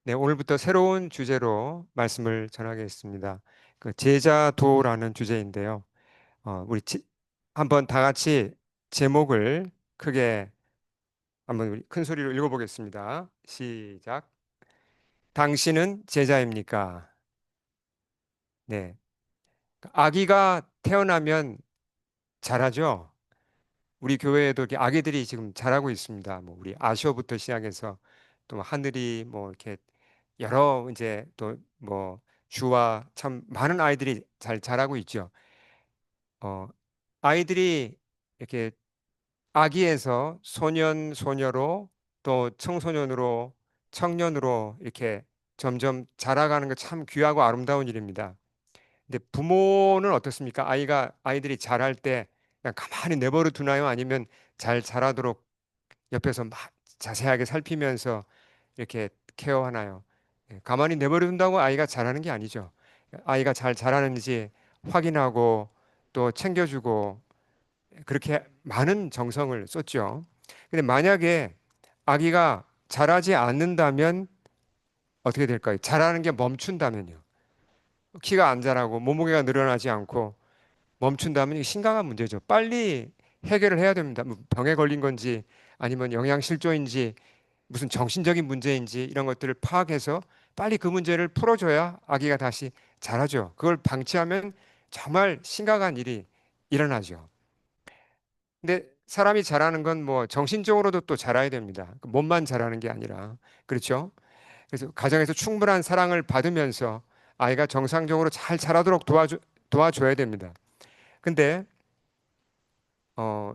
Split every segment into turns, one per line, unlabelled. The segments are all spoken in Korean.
네, 오늘부터 새로운 주제로 말씀을 전하겠습니다. 그 제자도라는 주제인데요. 한번 다 같이 제목을 크게 한번 우리 큰 소리로 읽어보겠습니다. 시작. 당신은 제자입니까? 네. 아기가 태어나면 자라죠. 우리 교회에도 이렇게 아기들이 지금 자라고 있습니다. 뭐 우리 아시오부터 시작해서 또 하늘이 뭐 이렇게 여러 이제 또 뭐 주와 참 많은 아이들이 잘 자라고 있죠. 어, 아이들이 이렇게 아기에서 소년, 소녀로 또 청소년으로 청년으로 이렇게 점점 자라가는 거 참 귀하고 아름다운 일입니다. 근데 부모는 어떻습니까? 아이들이 자랄 때 그냥 가만히 내버려 두나요? 아니면 잘 자라도록 옆에서 막 자세하게 살피면서 이렇게 케어하나요? 가만히 내버려 둔다고 아이가 자라는 게 아니죠. 아이가 잘 자라는지 확인하고 또 챙겨주고 그렇게 많은 정성을 쏟죠. 근데 만약에 아기가 자라지 않는다면 어떻게 될까요? 자라는 게 멈춘다면요. 키가 안 자라고 몸무게가 늘어나지 않고 멈춘다면 이게 심각한 문제죠. 빨리 해결을 해야 됩니다. 뭐 병에 걸린 건지 아니면 영양실조인지 무슨 정신적인 문제인지 이런 것들을 파악해서 빨리 그 문제를 풀어줘야 아기가 다시 자라죠. 그걸 방치하면 정말 심각한 일이 일어나죠. 근데 사람이 자라는 건 뭐 정신적으로도 또 자라야 됩니다. 그 몸만 자라는 게 아니라. 그렇죠? 그래서 가정에서 충분한 사랑을 받으면서 아이가 정상적으로 잘 자라도록 도와줘야 됩니다. 근데 어,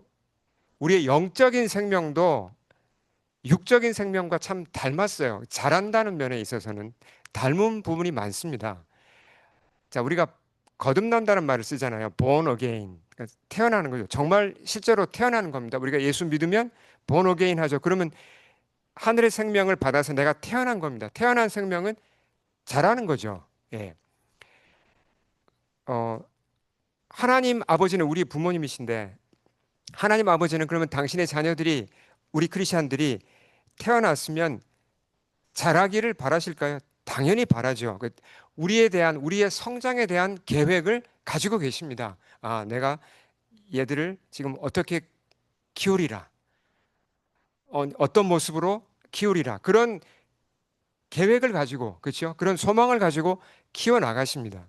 우리의 영적인 생명도 육적인 생명과 참 닮았어요. 자란다는 면에 있어서는 닮은 부분이 많습니다. 자, 우리가 거듭난다는 말을 쓰잖아요. born again. 그러니까 태어나는 거죠. 정말 실제로 태어나는 겁니다. 우리가 예수 믿으면 born again 하죠. 그러면 하늘의 생명을 받아서 내가 태어난 겁니다. 태어난 생명은 자라는 거죠. 예. 어, 하나님 아버지는 우리 부모님이신데 하나님 아버지는 그러면 당신의 자녀들이 우리 크리스천들이 태어났으면 잘하기를 바라실까요? 당연히 바라죠. 우리의 성장에 대한 계획을 가지고 계십니다. 아, 내가 얘들을 지금 어떻게 키우리라. 어떤 모습으로 키우리라. 그런 계획을 가지고, 그렇죠? 그런 소망을 가지고 키워 나가십니다.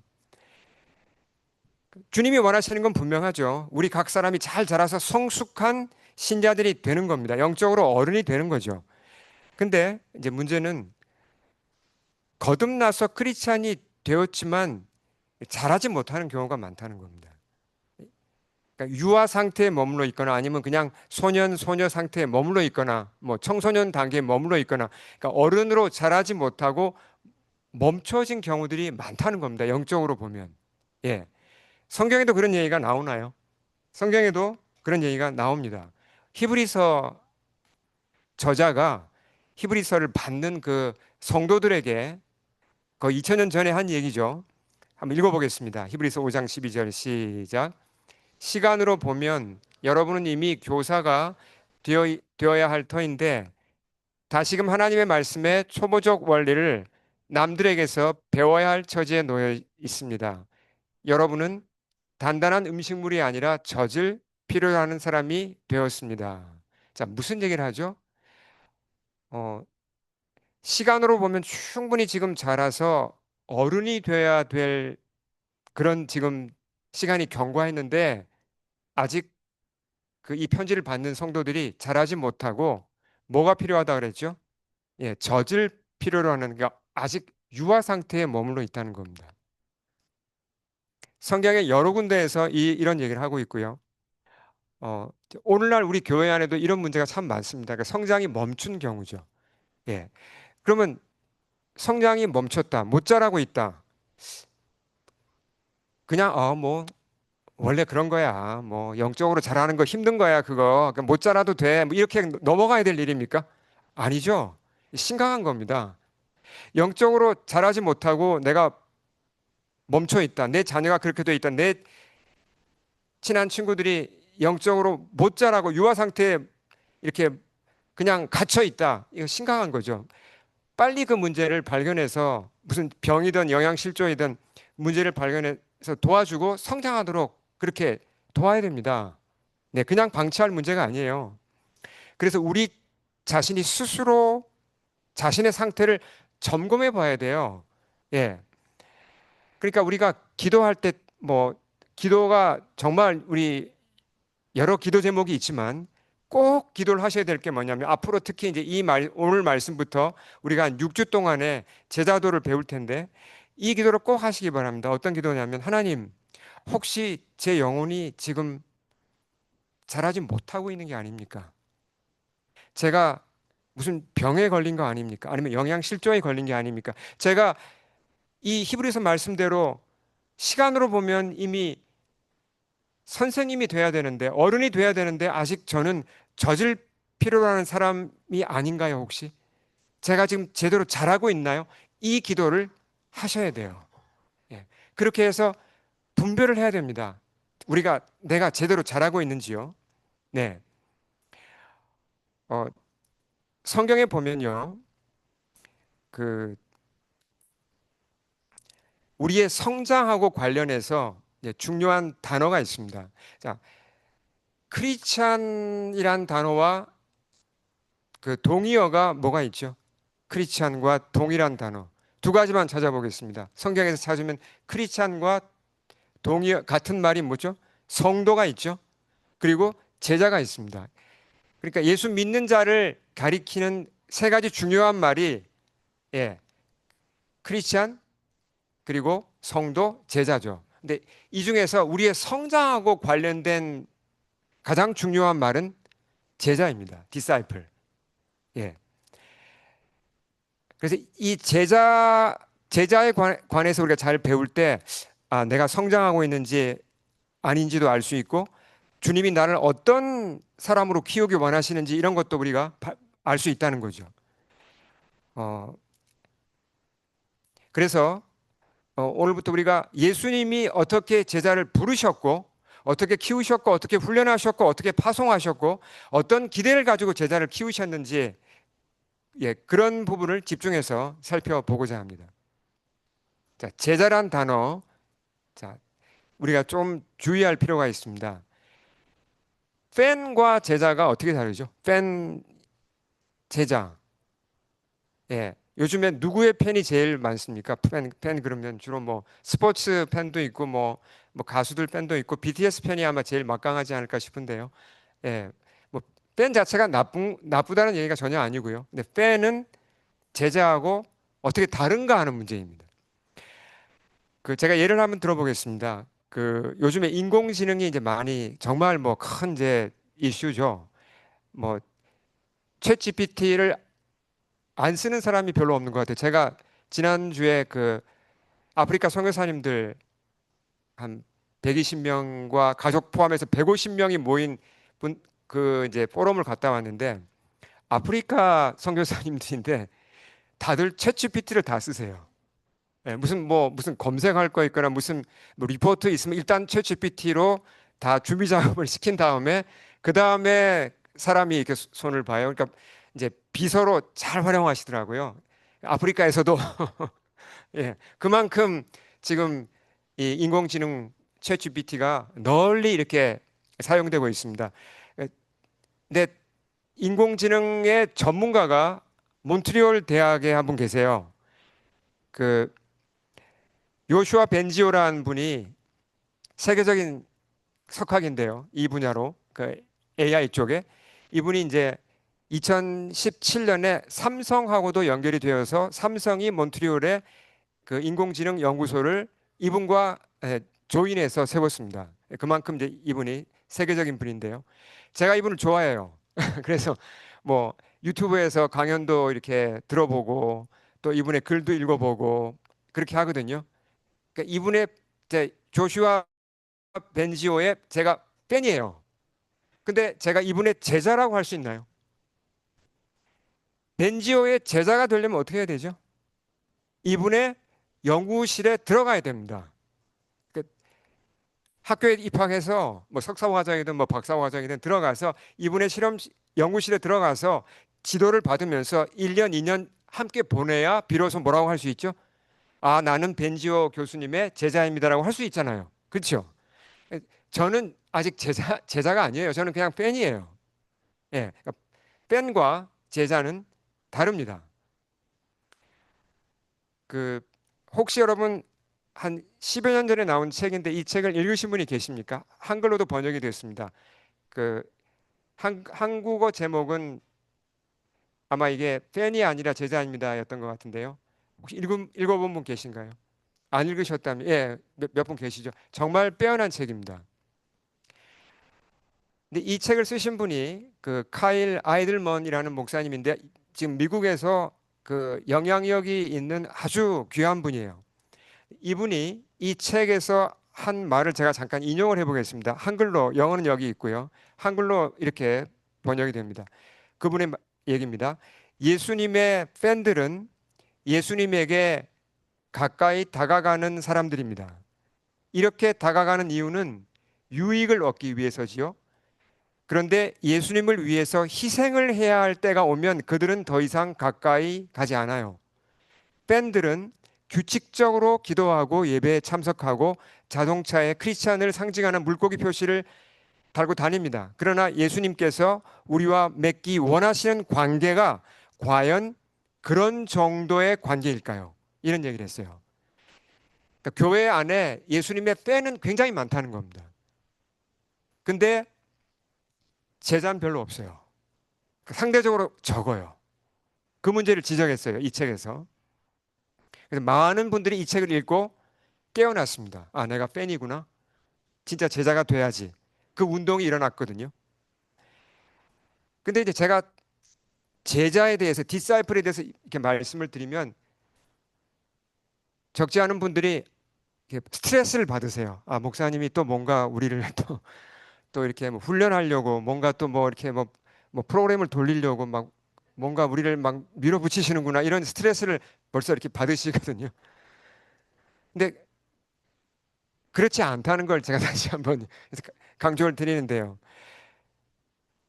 주님이 원하시는 건 분명하죠. 우리 각 사람이 잘 자라서 성숙한 신자들이 되는 겁니다. 영적으로 어른이 되는 거죠. 근데 이제 문제는 거듭나서 크리스찬이 되었지만 잘하지 못하는 경우가 많다는 겁니다. 그러니까 유아 상태에 머물러 있거나 아니면 그냥 소년, 소녀 상태에 머물러 있거나 뭐 청소년 단계에 머물러 있거나 그러니까 어른으로 자라지 못하고 멈춰진 경우들이 많다는 겁니다. 영적으로 보면. 예. 성경에도 그런 얘기가 나오나요? 성경에도 그런 얘기가 나옵니다. 히브리서 저자가 히브리서를 받는 그 성도들에게 거의 2000년 전에 한 얘기죠. 한번 읽어보겠습니다. 히브리서 5장 12절 시작. 시간으로 보면 여러분은 이미 교사가 되어야 할 터인데 다시금 하나님의 말씀의 초보적 원리를 남들에게서 배워야 할 처지에 놓여 있습니다. 여러분은 단단한 음식물이 아니라 젖을 필요로 하는 사람이 되었습니다. 자, 무슨 얘기를 하죠? 어, 시간으로 보면 충분히 지금 자라서 어른이 돼야 될 그런 지금 시간이 경과했는데 아직 그 이 편지를 받는 성도들이 자라지 못하고 뭐가 필요하다 그랬죠? 예, 젖을 필요로 하는 게 아직 유아 상태에 머물러 있다는 겁니다. 성경의 여러 군데에서 이런 얘기를 하고 있고요. 어, 오늘날 우리 교회 안에도 이런 문제가 참 많습니다. 그러니까 성장이 멈춘 경우죠. 예. 그러면 성장이 멈췄다, 못 자라고 있다. 그냥 뭐 원래 그런 거야. 뭐 영적으로 자라는 거 힘든 거야. 그거 그러니까 못 자라도 돼. 뭐 이렇게 넘어가야 될 일입니까? 아니죠. 심각한 겁니다. 영적으로 자라지 못하고 내가 멈춰 있다. 내 자녀가 그렇게 돼 있다. 내 친한 친구들이 영적으로 못 자라고 유아 상태에 이렇게 그냥 갇혀 있다. 이거 심각한 거죠. 빨리 그 문제를 발견해서 무슨 병이든 영양실조이든 문제를 발견해서 도와주고 성장하도록 그렇게 도와야 됩니다. 네, 그냥 방치할 문제가 아니에요. 그래서 우리 자신이 스스로 자신의 상태를 점검해 봐야 돼요. 예. 그러니까 우리가 기도할 때 뭐 기도가 정말 우리 여러 기도 제목이 있지만 꼭 기도를 하셔야 될 게 뭐냐면 앞으로 특히 이제 오늘 말씀부터 우리가 한 6주 동안에 제자도를 배울 텐데 이 기도를 꼭 하시기 바랍니다. 어떤 기도냐면 하나님 혹시 제 영혼이 지금 자라지 못하고 있는 게 아닙니까? 제가 무슨 병에 걸린 거 아닙니까? 아니면 영양실조에 걸린 게 아닙니까? 제가 이 히브리서 말씀대로 시간으로 보면 이미 선생님이 돼야 되는데 어른이 돼야 되는데 아직 저는 젖을 필요로 하는 사람이 아닌가요, 혹시? 제가 지금 제대로 잘하고 있나요? 이 기도를 하셔야 돼요. 예. 그렇게 해서 분별을 해야 됩니다. 우리가 내가 제대로 잘하고 있는지요. 네. 어, 성경에 보면요. 그 우리의 성장하고 관련해서 중요한 단어가 있습니다. 자, 크리스찬이란 단어와 그 동의어가 뭐가 있죠? 크리스찬과 동일한 단어 두 가지만 찾아보겠습니다. 성경에서 찾으면 크리스찬과 동의 같은 말이 뭐죠? 성도가 있죠. 그리고 제자가 있습니다. 그러니까 예수 믿는 자를 가리키는 세 가지 중요한 말이 예, 크리스찬 그리고 성도 제자죠. 근데 이 중에서 우리의 성장하고 관련된 가장 중요한 말은 제자입니다. disciple. 예. 그래서 이 제자에 관해서 우리가 잘 배울 때, 아, 내가 성장하고 있는지 아닌지도 알 수 있고, 주님이 나를 어떤 사람으로 키우기 원하시는지 이런 것도 우리가 알 수 있다는 거죠. 어, 그래서 오늘부터 우리가 예수님이 어떻게 제자를 부르셨고, 어떻게 키우셨고, 어떻게 훈련하셨고, 어떻게 파송하셨고, 어떤 기대를 가지고 제자를 키우셨는지, 예, 그런 부분을 집중해서 살펴보고자 합니다. 자, 제자란 단어, 자, 우리가 좀 주의할 필요가 있습니다. 팬과 제자가 어떻게 다르죠? 팬, 제자. 예. 요즘에 누구의 팬이 제일 많습니까? 팬 그러면 주로 뭐 스포츠 팬도 있고 뭐 가수들 팬도 있고 BTS 팬이 아마 제일 막강하지 않을까 싶은데요. 예. 뭐 팬 자체가 나쁘다는 얘기가 전혀 아니고요. 근데 팬은 제자하고 어떻게 다른가 하는 문제입니다. 그 제가 예를 한번 들어보겠습니다. 그 요즘에 인공지능이 이제 많이 정말 뭐 큰 이제 이슈죠. 뭐 챗GPT를 안 쓰는 사람이 별로 없는 것 같아요. 제가 지난주에 그 아프리카 선교사님들 한 120명과 가족 포함해서 150명이 모인 그 이제 포럼을 갔다 왔는데 아프리카 선교사님들인데 다들 챗GPT를 다 쓰세요. 예, 무슨 검색할 거 있거나 무슨 뭐 리포트 있으면 일단 챗GPT로 다 준비 작업을 시킨 다음에 그 다음에 사람이 이렇게 손을 봐요. 그러니까 이제 비서로 잘 활용하시더라고요. 아프리카에서도 예, 그만큼 지금 이 인공지능 챗GPT가 널리 이렇게 사용되고 있습니다. 근데 인공지능의 전문가가 몬트리올 대학에 한 분 계세요. 그 요슈아 벤지오라는 분이 세계적인 석학인데요. 이 분야로 그 AI 쪽에 이분이 이제 2017년에 삼성하고도 연결이 되어서 삼성이 몬트리올에 그 인공지능 연구소를 이분과 조인해서 세웠습니다. 그만큼 이제 이분이 세계적인 분인데요. 제가 이분을 좋아해요. 그래서 뭐 유튜브에서 강연도 이렇게 들어보고 또 이분의 글도 읽어보고 그렇게 하거든요. 그러니까 이분의 이제 조슈아 벤지오의 제가 팬이에요. 근데 제가 이분의 제자라고 할 수 있나요? 벤지오의 제자가 되려면 어떻게 해야 되죠? 이분의 연구실에 들어가야 됩니다. 그 학교에 입학해서 뭐 석사과정이든 뭐 박사과정이든 들어가서 이분의 실험 연구실에 들어가서 지도를 받으면서 1년, 2년 함께 보내야 비로소 뭐라고 할 수 있죠? 아, 나는 벤지오 교수님의 제자입니다라고 할 수 있잖아요. 그렇죠? 저는 아직 제자가 아니에요. 저는 그냥 팬이에요. 예, 그러니까 팬과 제자는 다릅니다. 그 혹시 여러분 한 10여 년 전에 나온 책인데 이 책을 읽으신 분이 계십니까? 한글로도 번역이 됐습니다. 그 한국어 제목은 아마 이게 팬이 아니라 제자입니다였던 것 같은데요. 혹시 읽어본 분 계신가요? 안 읽으셨다면 예, 몇 분 계시죠? 정말 빼어난 책입니다. 근데 이 책을 쓰신 분이 그 카일 아이들먼이라는 목사님인데 지금 미국에서 그 영향력이 있는 아주 귀한 분이에요. 이분이 이 책에서 한 말을 제가 잠깐 인용을 해보겠습니다. 한글로 영어는 여기 있고요. 한글로 이렇게 번역이 됩니다. 그분의 얘기입니다. 예수님의 팬들은 예수님에게 가까이 다가가는 사람들입니다. 이렇게 다가가는 이유는 유익을 얻기 위해서지요. 그런데 예수님을 위해서 희생을 해야 할 때가 오면 그들은 더 이상 가까이 가지 않아요. 팬들은 규칙적으로 기도하고 예배에 참석하고 자동차에 크리스찬을 상징하는 물고기 표시를 달고 다닙니다. 그러나 예수님께서 우리와 맺기 원하시는 관계가 과연 그런 정도의 관계일까요? 이런 얘기를 했어요. 그러니까 교회 안에 예수님의 팬은 굉장히 많다는 겁니다. 근데 제자는 별로 없어요. 상대적으로 적어요. 그 문제를 지적했어요. 이 책에서. 그래서 많은 분들이 이 책을 읽고 깨어났습니다. 아, 내가 팬이구나. 진짜 제자가 돼야지. 그 운동이 일어났거든요. 근데 이제 제가 제자에 대해서, 디사이플에 대해서 이렇게 말씀을 드리면 적지 않은 분들이 이렇게 스트레스를 받으세요. 아, 목사님이 또 뭔가 우리를 또 이렇게 뭐 훈련하려고 뭔가 또 뭐 이렇게 뭐 프로그램을 돌리려고 막 뭔가 우리를 막 밀어붙이시는구나 이런 스트레스를 벌써 이렇게 받으시거든요. 근데 그렇지 않다는 걸 제가 다시 한번 강조를 드리는데요.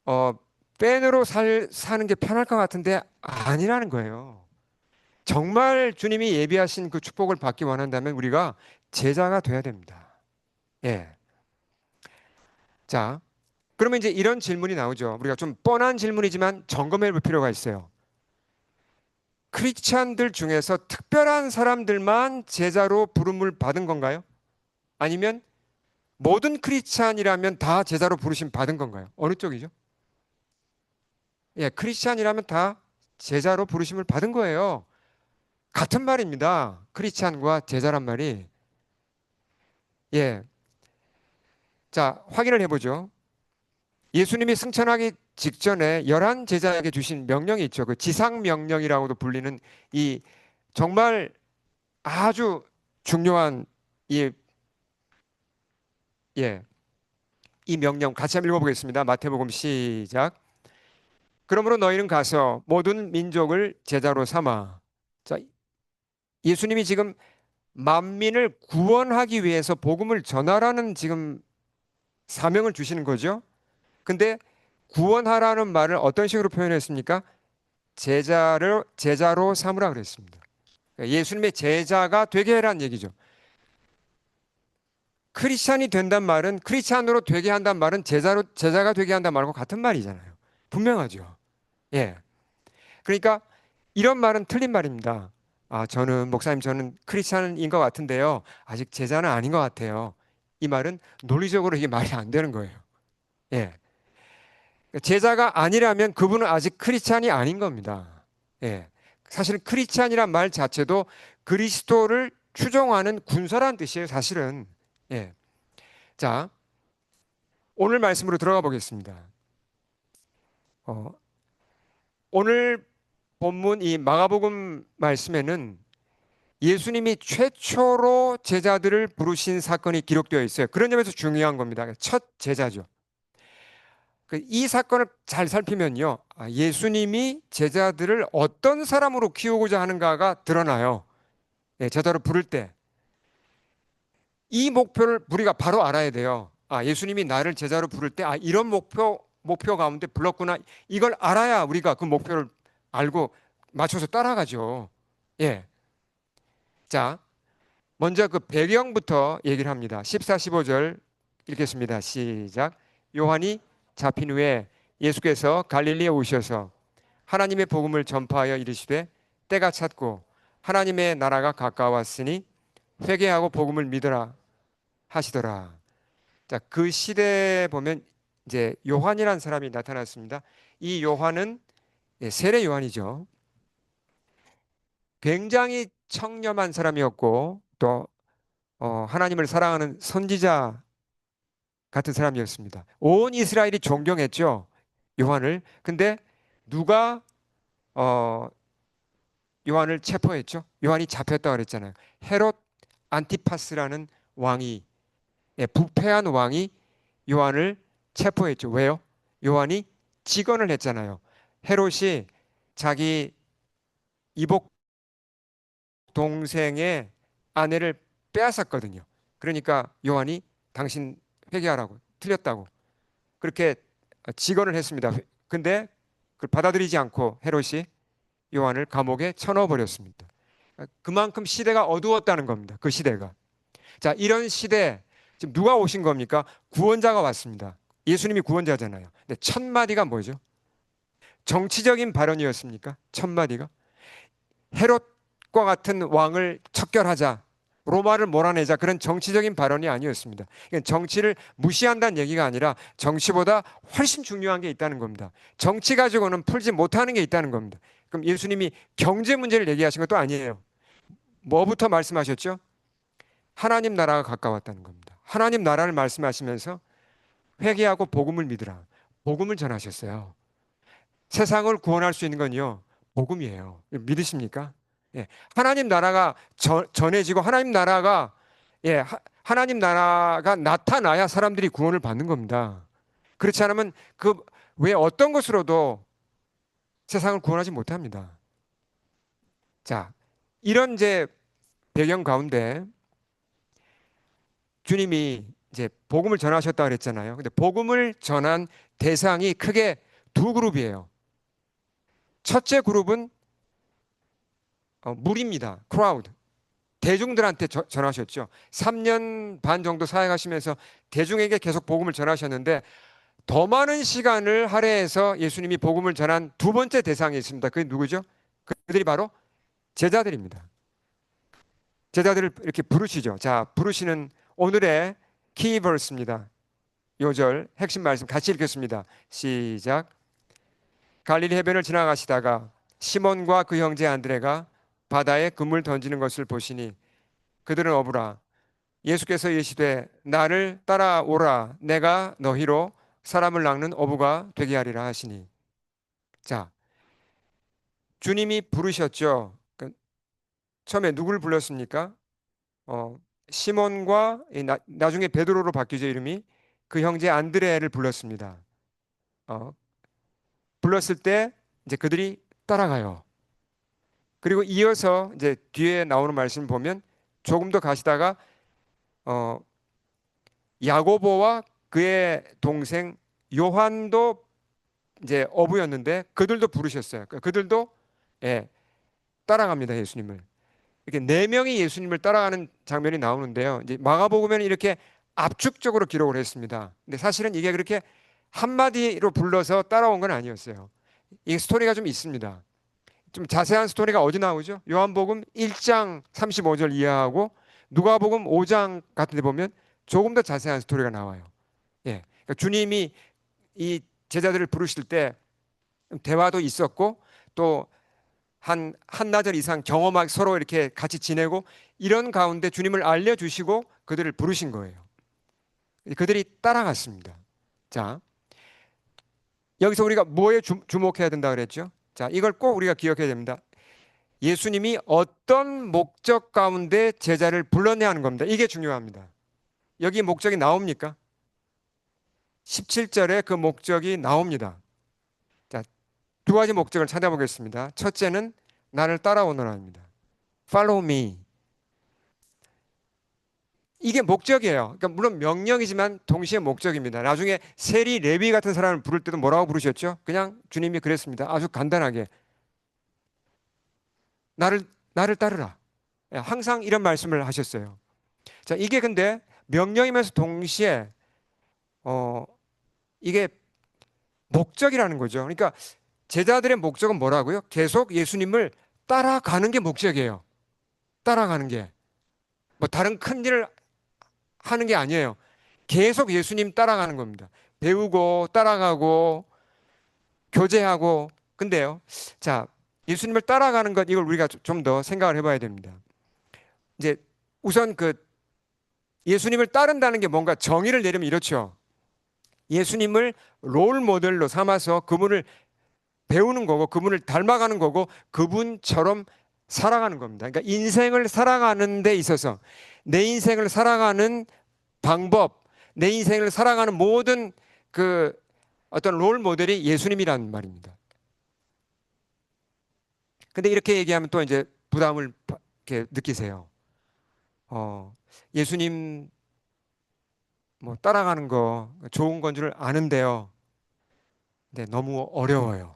어, 팬으로 사는 게 편할 것 같은데 아니라는 거예요. 정말 주님이 예비하신 그 축복을 받기 원한다면 우리가 제자가 돼야 됩니다. 예. 자, 그러면 이제 이런 질문이 나오죠. 우리가 좀 뻔한 질문이지만 점검해 볼 필요가 있어요. 크리스찬들 중에서 특별한 사람들만 제자로 부름을 받은 건가요? 아니면 모든 크리스찬이라면 다 제자로 부르심 받은 건가요? 어느 쪽이죠? 예, 크리스찬이라면 다 제자로 부르심을 받은 거예요. 같은 말입니다. 크리스찬과 제자란 말이. 예. 자, 확인을 해보죠. 예수님이 승천하기 직전에 11제자에게 주신 명령이 있죠. 그 지상명령이라고도 불리는 이 정말 아주 중요한 이, 예, 이 명령 같이 한번 읽어보겠습니다. 마태복음 시작. 그러므로 너희는 가서 모든 민족을 제자로 삼아. 자, 예수님이 지금 만민을 구원하기 위해서 복음을 전하라는 지금 사명을 주시는 거죠. 근데 구원하라는 말을 어떤 식으로 표현했습니까? 제자로 삼으라 그랬습니다. 그러니까 예수님의 제자가 되게 해라는 얘기죠. 크리스찬이 된단 말은 크리스찬으로 되게 한단 말은 제자가 되게 한단 말과 같은 말이잖아요. 분명하죠. 예. 그러니까 이런 말은 틀린 말입니다. 아, 목사님 저는 크리스찬인 것 같은데요. 아직 제자는 아닌 것 같아요. 이 말은 논리적으로 이게 말이 안 되는 거예요. 예. 제자가 아니라면 그분은 아직 크리스찬이 아닌 겁니다. 예. 사실 크리스찬이란 말 자체도 그리스도를 추종하는 군사란 뜻이에요, 사실은. 예. 자, 오늘 말씀으로 들어가 보겠습니다. 어, 오늘 본문 이 마가복음 말씀에는 예수님이 최초로 제자들을 부르신 사건이 기록되어 있어요. 그런 점에서 중요한 겁니다. 첫 제자죠. 이 사건을 잘 살피면요. 예수님이 제자들을 어떤 사람으로 키우고자 하는가가 드러나요. 예, 제자로 부를 때. 이 목표를 우리가 바로 알아야 돼요. 예수님이 나를 제자로 부를 때, 이런 목표 가운데 불렀구나. 이걸 알아야 우리가 그 목표를 알고 맞춰서 따라가죠. 예. 자, 먼저 그 배경부터 얘기를 합니다. 14, 15절 읽겠습니다. 시작. 요한이 잡힌 후에 예수께서 갈릴리에 오셔서 하나님의 복음을 전파하여 이르시되 때가 찼고 하나님의 나라가 가까웠으니 회개하고 복음을 믿으라 하시더라. 자, 그 시대에 보면 이제 요한이라는 사람이 나타났습니다. 이 요한은 세례 요한이죠. 굉장히 청렴한 사람이었고 또 하나님을 사랑하는 선지자 같은 사람이었습니다. 온 이스라엘이 존경했죠. 요한을. 근데 누가 어, 요한을 체포했죠? 요한이 잡혔다 그랬잖아요. 헤롯 안티파스라는 왕이 부패한 왕이 요한을 체포했죠. 왜요? 요한이 직언을 했잖아요. 헤롯이 자기 이복 동생의 아내를 빼앗았거든요. 그러니까 요한이 당신 회개하라고 틀렸다고 그렇게 직언을 했습니다. 근데 그걸 받아들이지 않고 헤롯이 요한을 감옥에 쳐넣어 버렸습니다. 그만큼 시대가 어두웠다는 겁니다. 그 시대가. 자, 이런 시대 지금 누가 오신 겁니까? 구원자가 왔습니다. 예수님이 구원자잖아요. 근데 첫 마디가 뭐죠? 정치적인 발언이었습니까? 첫 마디가 헤롯과 같은 왕을 척결하자. 로마를 몰아내자 그런 정치적인 발언이 아니었습니다. 그러니까 정치를 무시한다는 얘기가 아니라 정치보다 훨씬 중요한 게 있다는 겁니다. 정치 가지고는 풀지 못하는 게 있다는 겁니다. 그럼 예수님이 경제 문제를 얘기하신 것도 아니에요. 뭐부터 말씀하셨죠? 하나님 나라가 가까웠다는 겁니다. 하나님 나라를 말씀하시면서 회개하고 복음을 믿으라. 복음을 전하셨어요. 세상을 구원할 수 있는 건요, 복음이에요. 믿으십니까? 예. 하나님 나라가 전해지고 하나님 나라가 하나님 나라가 나타나야 사람들이 구원을 받는 겁니다. 그렇지 않으면 그 왜 어떤 것으로도 세상을 구원하지 못합니다. 자, 이런 이제 배경 가운데 주님이 이제 복음을 전하셨다 그랬잖아요. 근데 복음을 전한 대상이 크게 두 그룹이에요. 첫째 그룹은 무리입니다. 크라우드. 대중들한테 전하셨죠. 3년 반 정도 사역하시면서 대중에게 계속 복음을 전하셨는데 더 많은 시간을 할애해서 예수님이 복음을 전한 두 번째 대상이 있습니다. 그게 누구죠? 그들이 바로 제자들입니다. 제자들을 이렇게 부르시죠. 자, 부르시는 오늘의 키버스입니다. 요절 핵심 말씀 같이 읽겠습니다. 시작. 갈릴리 해변을 지나가시다가 시몬과 그 형제 안드레가 바다에 그물 던지는 것을 보시니 그들은 어부라. 예수께서 이르시되 나를 따라오라. 내가 너희로 사람을 낚는 어부가 되게 하리라 하시니. 자, 주님이 부르셨죠. 처음에 누굴 불렀습니까? 시몬과 나중에 베드로로 바뀌죠 이름이. 그 형제 안드레를 불렀습니다. 어, 불렀을 때 이제 그들이 따라가요. 그리고 이어서 이제 뒤에 나오는 말씀을 보면 조금 더 가시다가 어, 야고보와 그의 동생 요한도 이제 어부였는데 그들도 부르셨어요. 그들도 예, 따라갑니다 예수님을. 이렇게 네 명이 예수님을 따라가는 장면이 나오는데요. 이제 마가복음에는 이렇게 압축적으로 기록을 했습니다. 근데 사실은 이게 그렇게 한마디로 불러서 따라온 건 아니었어요. 이 스토리가 좀 있습니다. 좀 자세한 스토리가 어디 나오죠? 요한복음 1장 35절 이하하고 누가복음 5장 같은 데 보면 조금 더 자세한 스토리가 나와요. 예. 그러니까 주님이 이 제자들을 부르실 때 대화도 있었고 또 한나절 이상 경험하게 서로 이렇게 같이 지내고 이런 가운데 주님을 알려주시고 그들을 부르신 거예요. 그들이 따라갔습니다. 자, 여기서 우리가 뭐에 주목해야 된다 그랬죠? 자, 이걸 꼭 우리가 기억해야 됩니다. 예수님이 어떤 목적 가운데 제자를 불러내야 하는 겁니다. 이게 중요합니다. 여기 목적이 나옵니까? 17절에 그 목적이 나옵니다. 자, 두 가지 목적을 찾아보겠습니다. 첫째는 나를 따라오너라입니다. Follow me. 이게 목적이에요. 그러니까 물론 명령이지만 동시에 목적입니다. 나중에 세리 레위 같은 사람을 부를 때도 뭐라고 부르셨죠? 그냥 주님이 그랬습니다. 아주 간단하게 나를 나를 따르라. 예, 항상 이런 말씀을 하셨어요. 자, 이게 근데 명령이면서 동시에 어 이게 목적이라는 거죠. 그러니까 제자들의 목적은 뭐라고요? 계속 예수님을 따라가는 게 목적이에요. 따라가는 게. 뭐 다른 큰 일을 하는 게 아니에요. 계속 예수님 따라가는 겁니다. 배우고 따라가고 교제하고. 근데요. 자, 예수님을 따라가는 것 이걸 우리가 좀 더 생각을 해봐야 됩니다. 이제 우선 그 예수님을 따른다는 게 뭔가 정의를 내리면 이렇죠. 예수님을 롤 모델로 삼아서 그분을 배우는 거고 그분을 닮아가는 거고 그분처럼 살아가는 겁니다. 그러니까 인생을 살아가는 데 있어서 내 인생을 살아가는 방법, 내 인생을 살아가는 모든 그 어떤 롤 모델이 예수님이라는 말입니다. 근데 이렇게 얘기하면 또 이제 부담을 이렇게 느끼세요. 예수님 뭐 따라가는 거 좋은 건 줄 아는데요. 근데 너무 어려워요.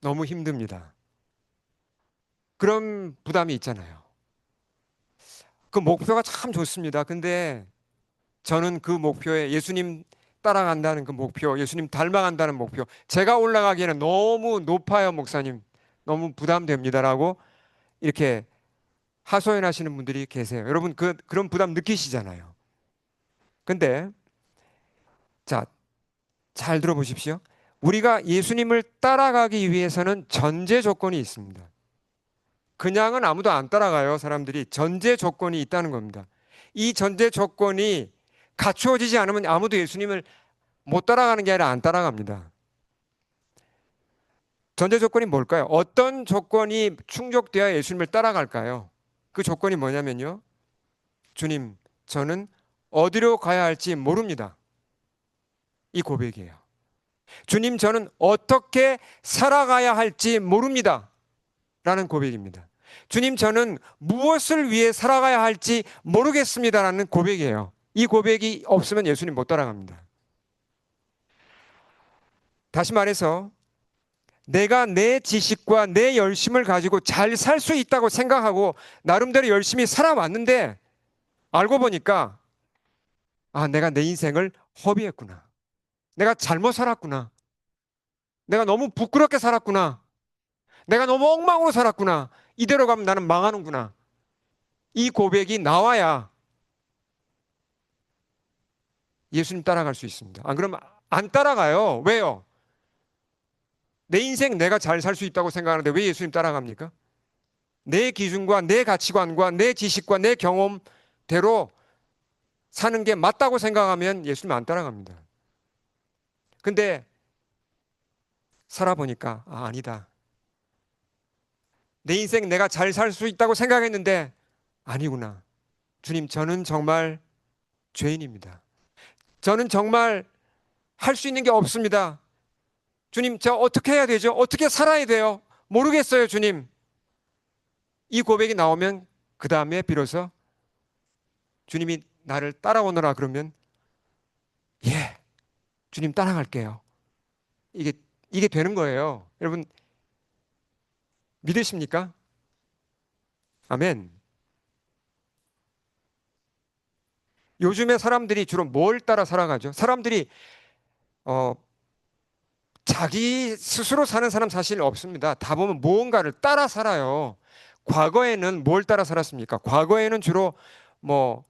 너무 힘듭니다. 그런 부담이 있잖아요. 그 목표가 참 좋습니다. 근데 저는 그 목표에 예수님 따라간다는 그 목표, 예수님 닮아간다는 목표, 제가 올라가기에는 너무 높아요, 목사님. 너무 부담됩니다라고 이렇게 하소연하시는 분들이 계세요. 여러분 그런 부담 느끼시잖아요. 근데 자, 잘 들어보십시오. 우리가 예수님을 따라가기 위해서는 전제 조건이 있습니다. 그냥은 아무도 안 따라가요. 사람들이 전제 조건이 있다는 겁니다. 이 전제 조건이 갖추어지지 않으면 아무도 예수님을 못 따라가는 게 아니라 안 따라갑니다. 전제 조건이 뭘까요? 어떤 조건이 충족되어야 예수님을 따라갈까요? 그 조건이 뭐냐면요. 주님, 저는 어디로 가야 할지 모릅니다. 이 고백이에요. 주님, 저는 어떻게 살아가야 할지 모릅니다. 라는 고백입니다. 주님, 저는 무엇을 위해 살아가야 할지 모르겠습니다. 라는 고백이에요. 이 고백이 없으면 예수님 못 따라갑니다. 다시 말해서 내가 내 지식과 내 열심을 가지고 잘 살 수 있다고 생각하고 나름대로 열심히 살아왔는데 알고 보니까 내가 내 인생을 허비했구나. 내가 잘못 살았구나. 내가 너무 부끄럽게 살았구나. 내가 너무 엉망으로 살았구나. 이대로 가면 나는 망하는구나. 이 고백이 나와야 예수님 따라갈 수 있습니다. 안 그러면 안 따라가요. 왜요? 내 인생 내가 잘 살 수 있다고 생각하는데 왜 예수님 따라갑니까? 내 기준과 내 가치관과 내 지식과 내 경험대로 사는 게 맞다고 생각하면 예수님 안 따라갑니다. 근데 살아보니까 아니다. 내 인생 내가 잘 살 수 있다고 생각했는데 아니구나. 주님, 저는 정말 죄인입니다. 저는 정말 할 수 있는 게 없습니다. 주님, 저 어떻게 해야 되죠? 어떻게 살아야 돼요? 모르겠어요, 주님. 이 고백이 나오면 그 다음에 비로소 주님이 나를 따라오너라 그러면 예, 주님 따라갈게요. 이게 이게 되는 거예요. 여러분 믿으십니까? 아멘. 요즘에 사람들이 주로 뭘 따라 살아가죠? 사람들이 어, 자기 스스로 사는 사람 사실 없습니다. 다 보면 무언가를 따라 살아요. 과거에는 뭘 따라 살았습니까? 과거에는 주로 뭐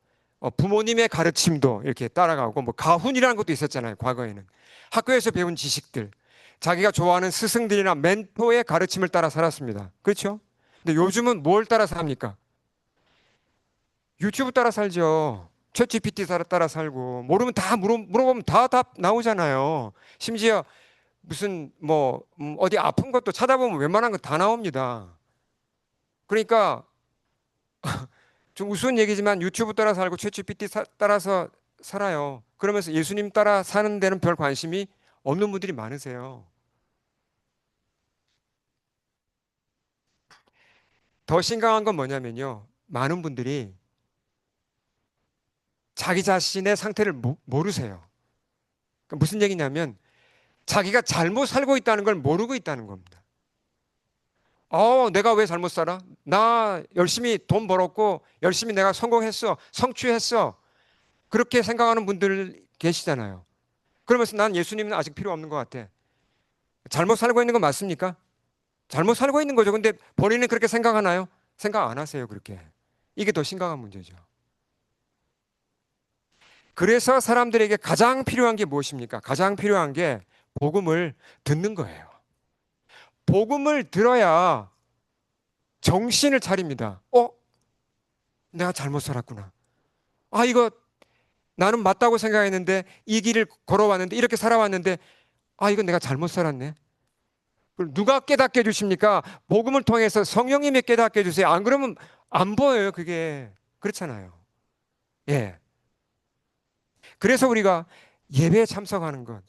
부모님의 가르침도 이렇게 따라가고 뭐 가훈이라는 것도 있었잖아요. 과거에는 학교에서 배운 지식들, 자기가 좋아하는 스승들이나 멘토의 가르침을 따라 살았습니다. 그렇죠? 근데 요즘은 뭘 따라 삽니까? 유튜브 따라 살죠. 챗 GPT 따라 살고 모르면 다 물어보면 다 답 나오잖아요. 심지어 무슨 뭐 어디 아픈 것도 찾아보면 웬만한 거 다 나옵니다. 그러니까 좀 우스운 얘기지만 유튜브 따라 살고 챗GPT 따라서 살아요. 그러면서 예수님 따라 사는 데는 별 관심이 없는 분들이 많으세요. 더 심각한 건 뭐냐면요. 많은 분들이 자기 자신의 상태를 모르세요. 그러니까 무슨 얘기냐면 자기가 잘못 살고 있다는 걸 모르고 있다는 겁니다. 내가 왜 잘못 살아? 나 열심히 돈 벌었고 열심히 내가 성공했어. 성취했어. 그렇게 생각하는 분들 계시잖아요. 그러면서 난 예수님은 아직 필요 없는 것 같아. 잘못 살고 있는 건 맞습니까? 잘못 살고 있는 거죠. 근데 본인은 그렇게 생각하나요? 생각 안 하세요, 그렇게. 이게 더 심각한 문제죠. 그래서 사람들에게 가장 필요한 게 무엇입니까? 가장 필요한 게 복음을 듣는 거예요. 복음을 들어야 정신을 차립니다. 내가 잘못 살았구나. 이거 나는 맞다고 생각했는데 이 길을 걸어왔는데 이렇게 살아왔는데 이거 내가 잘못 살았네. 그걸 누가 깨닫게 해주십니까? 복음을 통해서 성령님이 깨닫게 해주세요. 안 그러면 안 보여요, 그게. 그렇잖아요. 예. 그래서 우리가 예배에 참석하는 것,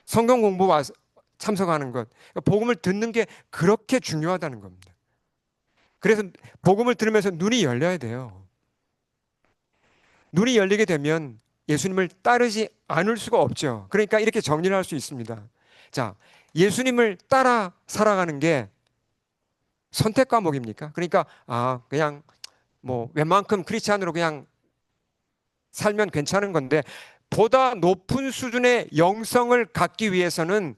성경 공부 와서 참석하는 것, 복음을 듣는 게 그렇게 중요하다는 겁니다. 그래서 복음을 들으면서 눈이 열려야 돼요. 눈이 열리게 되면 예수님을 따르지 않을 수가 없죠. 그러니까 이렇게 정리를 할 수 있습니다. 자, 예수님을 따라 살아가는 게 선택 과목입니까? 그러니까 그냥 뭐 웬만큼 크리스찬으로 그냥 살면 괜찮은 건데 보다 높은 수준의 영성을 갖기 위해서는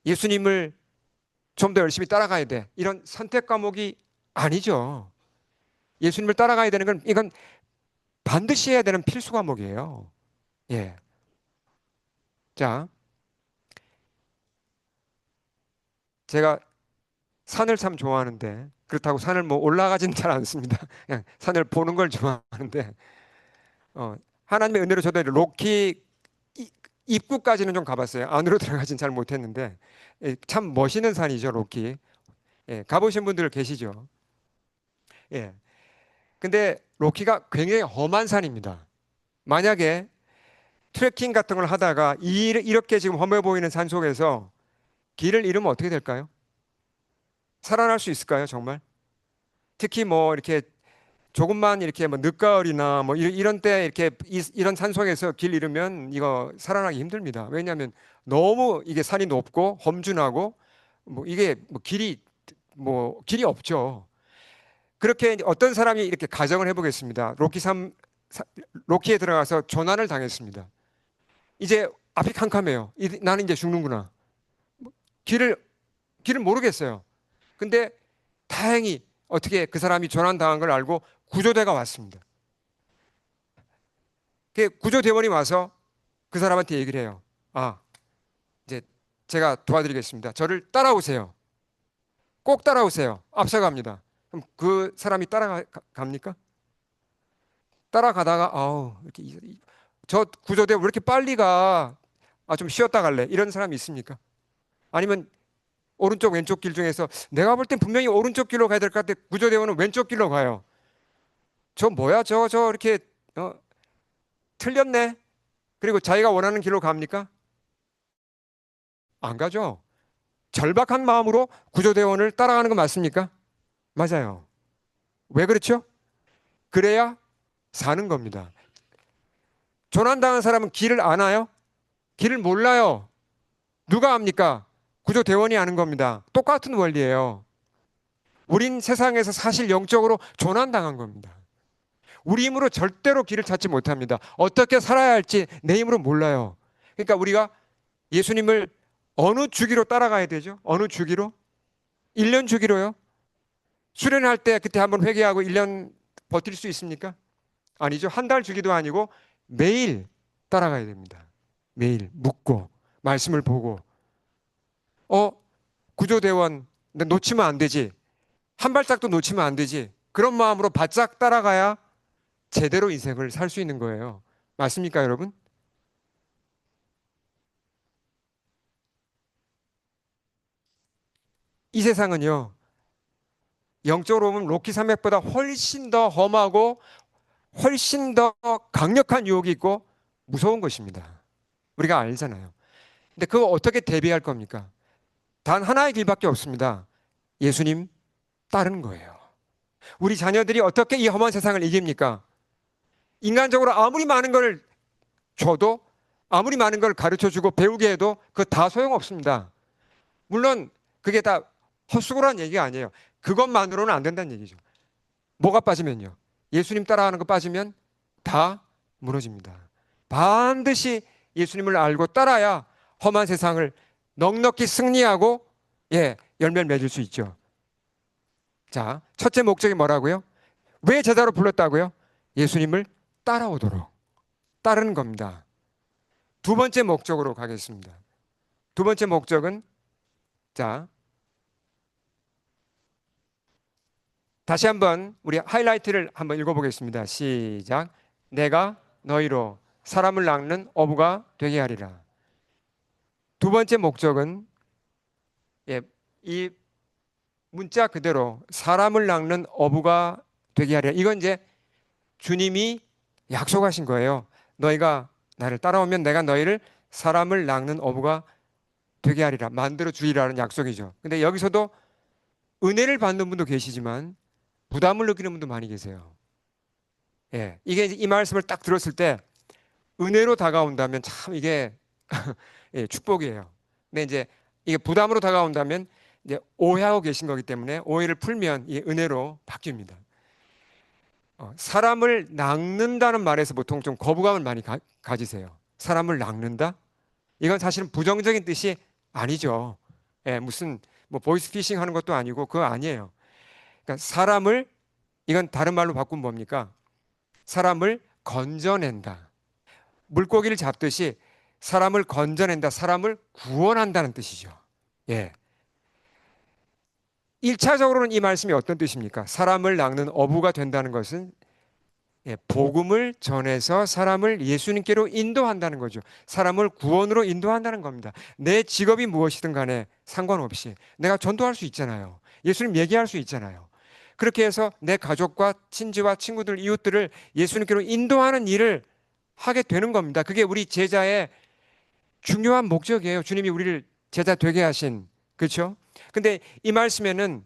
예수님을 좀 더 열심히 따라가야 돼. 이런 선택 과목이 아니죠. 예수님을 따라가야 되는 건 이건 반드시 해야 되는 필수 과목이에요. 예. 자, 제가 산을 참 좋아하는데 그렇다고 산을 뭐 올라가지는 잘 않습니다. 그냥 산을 보는 걸 좋아하는데 하나님의 은혜로 저도 로키 입구까지는 좀 가봤어요. 안으로 들어가진 잘 못했는데 참 멋있는 산이죠, 로키. 예, 가보신 분들 계시죠? 예. 근데 로키가 굉장히 험한 산입니다. 만약에 트레킹 같은 걸 하다가 이렇게 지금 험해 보이는 산 속에서 길을 잃으면 어떻게 될까요? 살아날 수 있을까요, 정말? 특히 뭐 이렇게 조금만 이렇게 뭐 늦가을이나 뭐 이런 때 이렇게 이런 산속에서 길 잃으면 이거 살아나기 힘듭니다. 왜냐하면 너무 이게 산이 높고 험준하고 뭐 이게 뭐 길이 없죠. 그렇게 어떤 사람이 이렇게 가정을 해보겠습니다. 로키에 들어가서 조난을 당했습니다. 이제 앞이 캄캄해요. 나는 이제 죽는구나. 길을 길을 모르겠어요. 근데 다행히 어떻게 그 사람이 조난 당한 걸 알고 구조대가 왔습니다. 그 구조대원이 와서 그 사람한테 얘기를 해요. 이제 제가 도와드리겠습니다. 저를 따라오세요. 꼭 따라오세요. 앞서갑니다. 그럼 그 사람이 따라갑니까? 따라가다가 이렇게 저 구조대 왜 이렇게 빨리 가? 좀 쉬었다 갈래. 이런 사람이 있습니까? 아니면 오른쪽 왼쪽 길 중에서 내가 볼 땐 분명히 오른쪽 길로 가야 될 것 같아. 구조대원은 왼쪽 길로 가요. 저 뭐야? 저 이렇게 틀렸네. 그리고 자기가 원하는 길로 갑니까? 안 가죠. 절박한 마음으로 구조대원을 따라가는 거 맞습니까? 맞아요. 왜 그렇죠? 그래야 사는 겁니다. 조난당한 사람은 길을 아나요? 길을 몰라요. 누가 압니까? 구조대원이 아는 겁니다. 똑같은 원리예요. 우린 세상에서 사실 영적으로 조난당한 겁니다. 우리 힘으로 절대로 길을 찾지 못합니다. 어떻게 살아야 할지 내 힘으로 몰라요. 그러니까 우리가 예수님을 어느 주기로 따라가야 되죠? 어느 주기로? 1년 주기로요? 수련할 때 그때 한번 회개하고 1년 버틸 수 있습니까? 아니죠. 한 달 주기도 아니고 매일 따라가야 됩니다. 매일 묻고 말씀을 보고 구조대원 놓치면 안 되지. 한 발짝도 놓치면 안 되지. 그런 마음으로 바짝 따라가야 제대로 인생을 살 수 있는 거예요. 맞습니까, 여러분? 이 세상은요, 영적으로 보면 로키 산맥보다 훨씬 더 험하고 훨씬 더 강력한 유혹이 있고 무서운 것입니다. 우리가 알잖아요. 근데 그거 어떻게 대비할 겁니까? 단 하나의 길밖에 없습니다. 예수님 따르는 거예요. 우리 자녀들이 어떻게 이 험한 세상을 이깁니까? 인간적으로 아무리 많은 걸 줘도 아무리 많은 걸 가르쳐 주고 배우게 해도 그거 다 소용없습니다. 물론 그게 다 헛수고란 얘기가 아니에요. 그것만으로는 안 된다는 얘기죠. 뭐가 빠지면요? 예수님 따라가는 거 빠지면 다 무너집니다. 반드시 예수님을 알고 따라야 험한 세상을 넉넉히 승리하고 열매를 맺을 수 있죠. 자, 첫째 목적이 뭐라고요? 왜 제자로 불렀다고요? 예수님을 따라오도록 따르는 겁니다. 두 번째 목적으로 가겠습니다. 두 번째 목적은 자, 다시 한번 우리 하이라이트를 한번 읽어보겠습니다. 시작. 내가 너희로 사람을 낚는 어부가 되게 하리라. 두 번째 목적은 이 문자 그대로 사람을 낚는 어부가 되게 하리라. 이건 이제 주님이 약속하신 거예요. 너희가 나를 따라오면 내가 너희를 사람을 낚는 어부가 되게 하리라. 만들어 주리라는 약속이죠. 근데 여기서도 은혜를 받는 분도 계시지만 부담을 느끼는 분도 많이 계세요. 이게 이 말씀을 딱 들었을 때 은혜로 다가온다면 참 이게 축복이에요. 근데 이제 이게 부담으로 다가온다면 이제 오해하고 계신 거기 때문에 오해를 풀면 이 은혜로 바뀝니다. 사람을 낚는다는 말에서 보통 좀 거부감을 많이 가지세요. 사람을 낚는다? 이건 사실은 부정적인 뜻이 아니죠. 무슨 뭐 보이스피싱 하는 것도 아니고 그거 아니에요. 그러니까 사람을 이건 다른 말로 바꾸면 뭡니까? 사람을 건져낸다. 물고기를 잡듯이 사람을 건져낸다. 사람을 구원한다는 뜻이죠. 예. 1차적으로는 이 말씀이 어떤 뜻입니까? 사람을 낚는 어부가 된다는 것은 복음을 전해서 사람을 예수님께로 인도한다는 거죠. 사람을 구원으로 인도한다는 겁니다. 내 직업이 무엇이든 간에 상관없이 내가 전도할 수 있잖아요. 예수님 얘기할 수 있잖아요. 그렇게 해서 내 가족과 친지와 친구들, 이웃들을 예수님께로 인도하는 일을 하게 되는 겁니다. 그게 우리 제자의 중요한 목적이에요. 주님이 우리를 제자 되게 하신. 그렇죠? 근데 이 말씀에는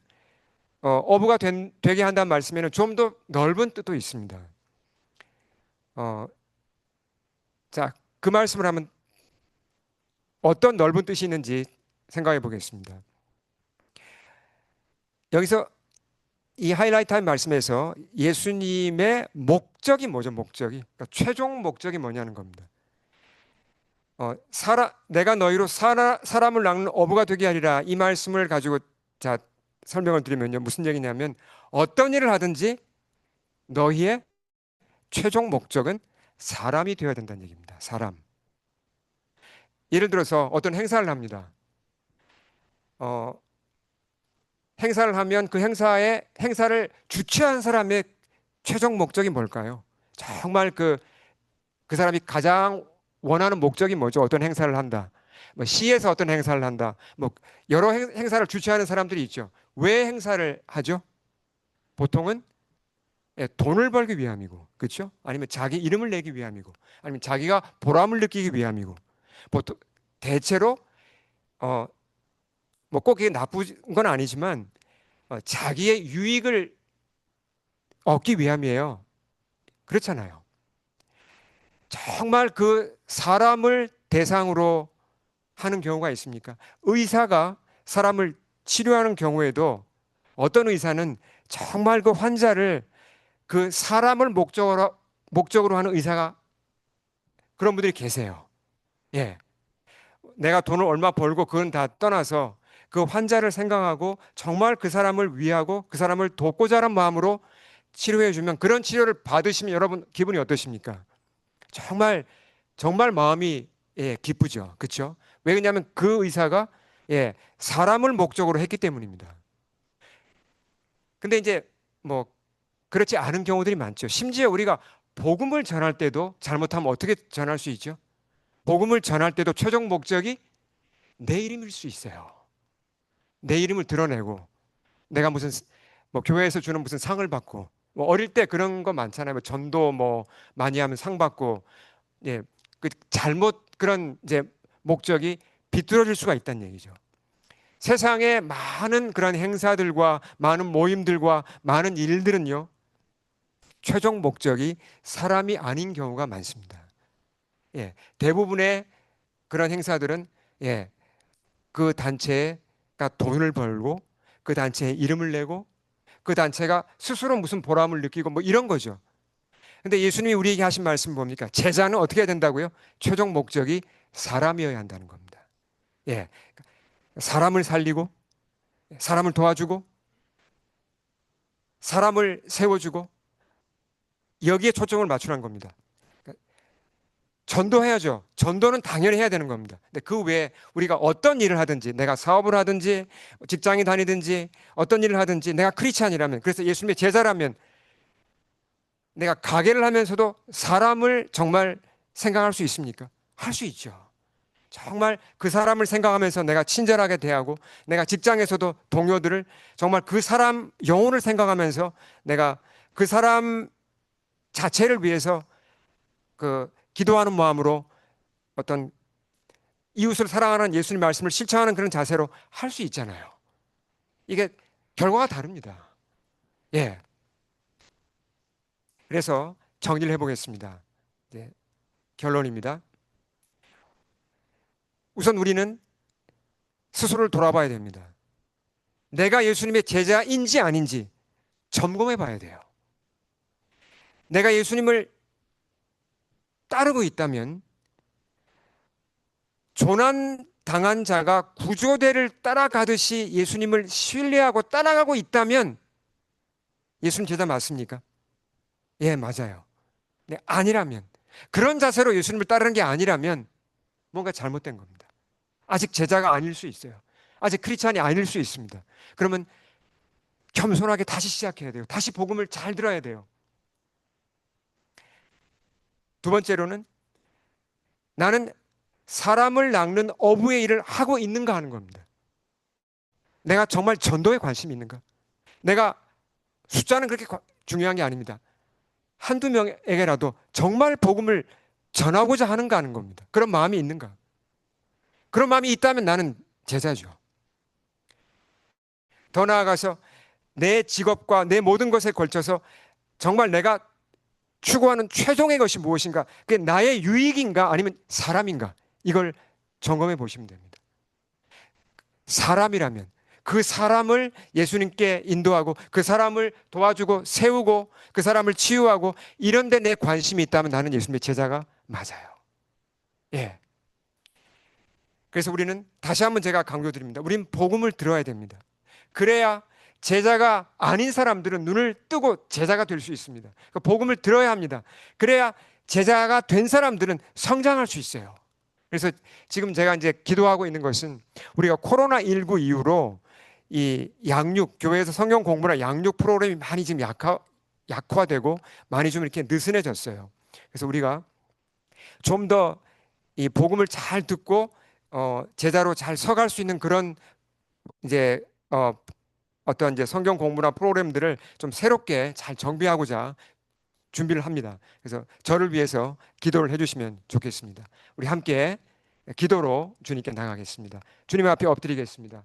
어부가 되게 한다는 말씀에는 좀 더 넓은 뜻도 있습니다. 어, 자, 그 말씀을 하면 어떤 넓은 뜻이 있는지 생각해 보겠습니다. 여기서 이 하이라이트한 말씀에서 예수님의 목적이 뭐죠? 목적이. 그러니까 최종 목적이 뭐냐는 겁니다. 내가 너희로 사람을 낚는 어부가 되게 하리라. 이 말씀을 가지고 자, 설명을 드리면요. 무슨 얘기냐면 어떤 일을 하든지 너희의 최종 목적은 사람이 되어야 된다는 얘기입니다. 사람. 예를 들어서 어떤 행사를 합니다. 어, 행사를 하면 그 행사를 주최한 사람의 최종 목적이 뭘까요? 정말 그 사람이 가장 원하는 목적이 뭐죠? 어떤 행사를 한다. 뭐 시에서 어떤 행사를 한다. 뭐 여러 행사를 주최하는 사람들이 있죠. 왜 행사를 하죠? 보통은 돈을 벌기 위함이고, 그렇죠? 아니면 자기 이름을 내기 위함이고, 아니면 자기가 보람을 느끼기 위함이고, 보통 대체로 뭐 꼭 이게 나쁜 건 아니지만 자기의 유익을 얻기 위함이에요. 그렇잖아요. 정말 그 사람을 대상으로 하는 경우가 있습니까? 의사가 사람을 치료하는 경우에도 어떤 의사는 정말 그 환자를 그 사람을 목적으로 하는 의사가 그런 분들이 계세요. 예. 내가 돈을 얼마 벌고 그건 다 떠나서 그 환자를 생각하고 정말 그 사람을 위하고 그 사람을 돕고자 하는 마음으로 치료해 주면 그런 치료를 받으시면 여러분 기분이 어떠십니까? 정말 정말 마음이 기쁘죠. 그렇죠? 왜 그러냐면 그 의사가 사람을 목적으로 했기 때문입니다. 근데 이제 뭐 그렇지 않은 경우들이 많죠. 심지어 우리가 복음을 전할 때도 잘못하면 어떻게 전할 수 있죠? 복음을 전할 때도 최종 목적이 내 이름일 수 있어요. 내 이름을 드러내고 내가 무슨 뭐 교회에서 주는 무슨 상을 받고 뭐 어릴 때 그런 거 많잖아요. 뭐 전도 뭐 많이 하면 상 받고 그 잘못 그런 이제 목적이 비뚤어질 수가 있다는 얘기죠. 세상에 많은 그런 행사들과 많은 모임들과 많은 일들은요. 최종 목적이 사람이 아닌 경우가 많습니다. 대부분의 그런 행사들은 그 단체가 돈을 벌고 그 단체에 이름을 내고 그 단체가 스스로 무슨 보람을 느끼고 뭐 이런 거죠. 근데 예수님이 우리에게 하신 말씀 뭡니까? 제자는 어떻게 해야 된다고요? 최종 목적이 사람이어야 한다는 겁니다. 예. 사람을 살리고 사람을 도와주고 사람을 세워주고 여기에 초점을 맞추라는 겁니다. 전도해야죠. 전도는 당연히 해야 되는 겁니다. 근데 그 외에 우리가 어떤 일을 하든지, 내가 사업을 하든지, 직장에 다니든지, 어떤 일을 하든지, 내가 크리스찬이라면, 그래서 예수님의 제자라면, 내가 가게를 하면서도 사람을 정말 생각할 수 있습니까? 할 수 있죠. 정말 그 사람을 생각하면서 내가 친절하게 대하고, 내가 직장에서도 동료들을 정말 그 사람 영혼을 생각하면서 내가 그 사람 자체를 위해서 그 기도하는 마음으로 어떤 이웃을 사랑하는 예수님 말씀을 실천하는 그런 자세로 할 수 있잖아요. 이게 결과가 다릅니다. 예. 그래서 정리를 해보겠습니다. 네, 결론입니다. 우선 우리는 스스로를 돌아봐야 됩니다. 내가 예수님의 제자인지 아닌지 점검해 봐야 돼요. 내가 예수님을 따르고 있다면 조난 당한 자가 구조대를 따라가듯이 예수님을 신뢰하고 따라가고 있다면 예수님 제자 맞습니까? 예, 맞아요. 네, 아니라면 그런 자세로 예수님을 따르는 게 아니라면 뭔가 잘못된 겁니다. 아직 제자가 아닐 수 있어요. 아직 크리스찬이 아닐 수 있습니다. 그러면 겸손하게 다시 시작해야 돼요. 다시 복음을 잘 들어야 돼요. 두 번째로는 나는 사람을 낚는 어부의 일을 하고 있는가 하는 겁니다. 내가 정말 전도에 관심이 있는가? 내가 숫자는 그렇게 중요한 게 아닙니다. 한두 명에게라도 정말 복음을 전하고자 하는가 하는 겁니다. 그런 마음이 있는가? 그런 마음이 있다면 나는 제자죠. 더 나아가서 내 직업과 내 모든 것에 걸쳐서 정말 내가 추구하는 최종의 것이 무엇인가? 그게 나의 유익인가 아니면 사람인가? 이걸 점검해 보시면 됩니다. 사람이라면 그 사람을 예수님께 인도하고 그 사람을 도와주고 세우고 그 사람을 치유하고 이런 데 내 관심이 있다면 나는 예수님의 제자가 맞아요. 예. 그래서 우리는 다시 한번 제가 강조드립니다. 우린 복음을 들어야 됩니다. 그래야 제자가 아닌 사람들은 눈을 뜨고 제자가 될 수 있습니다. 그러니까 복음을 들어야 합니다. 그래야 제자가 된 사람들은 성장할 수 있어요. 그래서 지금 제가 이제 기도하고 있는 것은 우리가 코로나19 이후로 이 양육, 교회에서 성경 공부나 양육 프로그램이 많이 지금 약화되고 많이 좀 이렇게 느슨해졌어요. 그래서 우리가 좀 더 이 복음을 잘 듣고 제자로 잘 서갈 수 있는 그런 이제 어떤 이제 성경 공부나 프로그램들을 좀 새롭게 잘 정비하고자 준비를 합니다. 그래서 저를 위해서 기도를 해주시면 좋겠습니다. 우리 함께 기도로 주님께 나가겠습니다. 주님 앞에 엎드리겠습니다.